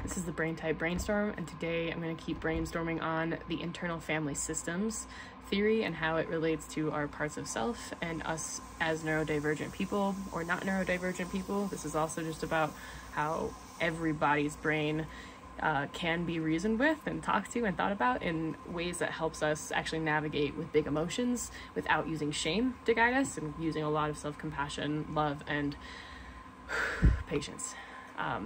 This is the Brain Type Brainstorm, and today I'm going to keep brainstorming on the internal family systems theory and how it relates to our parts of self and us as neurodivergent people or not neurodivergent people. This is also just about how everybody's brain can be reasoned with and talked to and thought about in ways that helps us actually navigate with big emotions without using shame to guide us, and using a lot of self-compassion, love, and patience.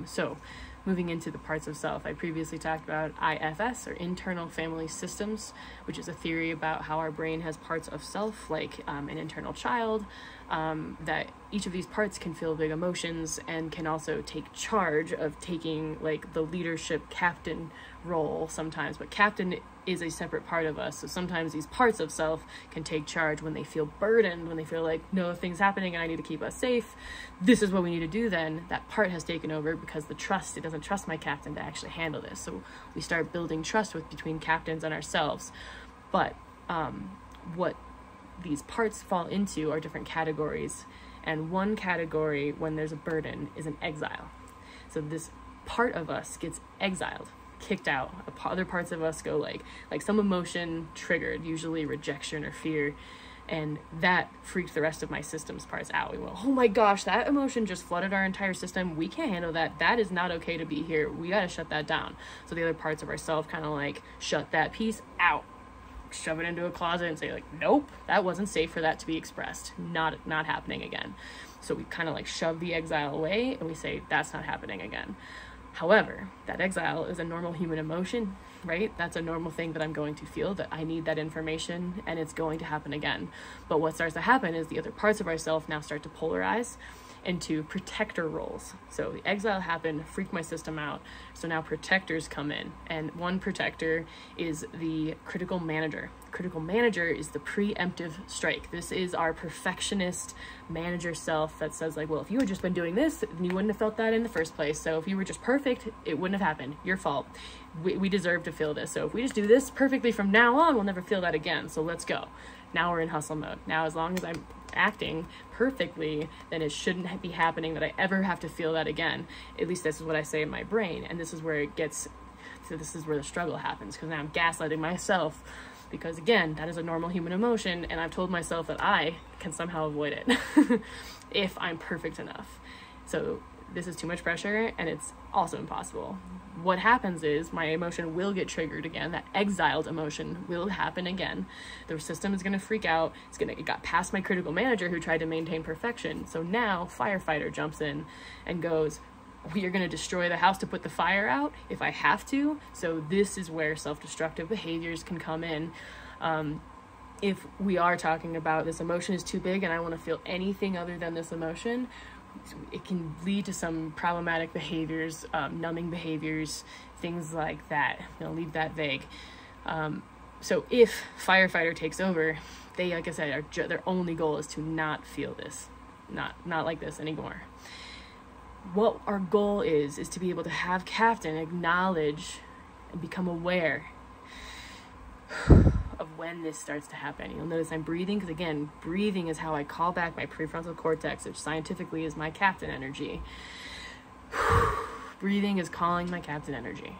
So moving into the parts of self, I previously talked about IFS, or internal family systems, which is a theory about how our brain has parts of self, like an internal child, that each of these parts can feel big emotions and can also take charge of taking like the leadership captain role sometimes. But captain is a separate part of us, so sometimes these parts of self can take charge when they feel burdened, when they feel like no thing's happening and I need to keep us safe. This is what we need to do. Then that part has taken over because it doesn't trust my captain to actually handle this. So we start building trust between captains and ourselves. But what these parts fall into are different categories, and one category when there's a burden is an exile. So this part of us gets exiled, kicked out. Other parts of us go like some emotion triggered, usually rejection or fear, and that freaked the rest of my system's parts out. We went, oh my gosh, that emotion just flooded our entire system. We can't handle that. That is not okay to be here. We got to shut that down. So the other parts of ourself kind of like shut that piece out, shove it into a closet and say like, nope, that wasn't safe for that to be expressed. Not happening again. So we kind of like shove the exile away and we say that's not happening again. However, that exile is a normal human emotion, right? That's a normal thing that I'm going to feel, that I need that information and it's going to happen again. But what starts to happen is the other parts of ourselves now start to polarize into protector roles. So the exile happened, freaked my system out. So now protectors come in, and one protector is the critical manager. Critical manager is the preemptive strike. This is our perfectionist manager self that says like, well, if you had just been doing this, you wouldn't have felt that in the first place. So if you were just perfect, it wouldn't have happened. Your fault. We deserve to feel this. So if we just do this perfectly from now on, we'll never feel that again. So let's go. Now we're in hustle mode. Now, as long as I'm acting perfectly, then it shouldn't be happening that I ever have to feel that again. At least this is what I say in my brain. And this is where this is where the struggle happens, because now I'm gaslighting myself, because again, that is a normal human emotion, and I've told myself that I can somehow avoid it if I'm perfect enough. So this is too much pressure, and it's also impossible. What happens is my emotion will get triggered again. That exiled emotion will happen again. The system is going to freak out. It got past my critical manager who tried to maintain perfection. So now firefighter jumps in and goes, we are going to destroy the house to put the fire out if I have to. So this is where self-destructive behaviors can come in. If we are talking about this emotion is too big and I want to feel anything other than this emotion, it can lead to some problematic behaviors, numbing behaviors, things like that. Leave that vague. So if firefighter takes over, they, like I said, their only goal is to not feel this, not like this anymore. What our goal is to be able to have captain acknowledge and become aware of when this starts to happen. You'll notice I'm breathing, because again, breathing is how I call back my prefrontal cortex, which scientifically is my captain energy. Breathing is calling my captain energy.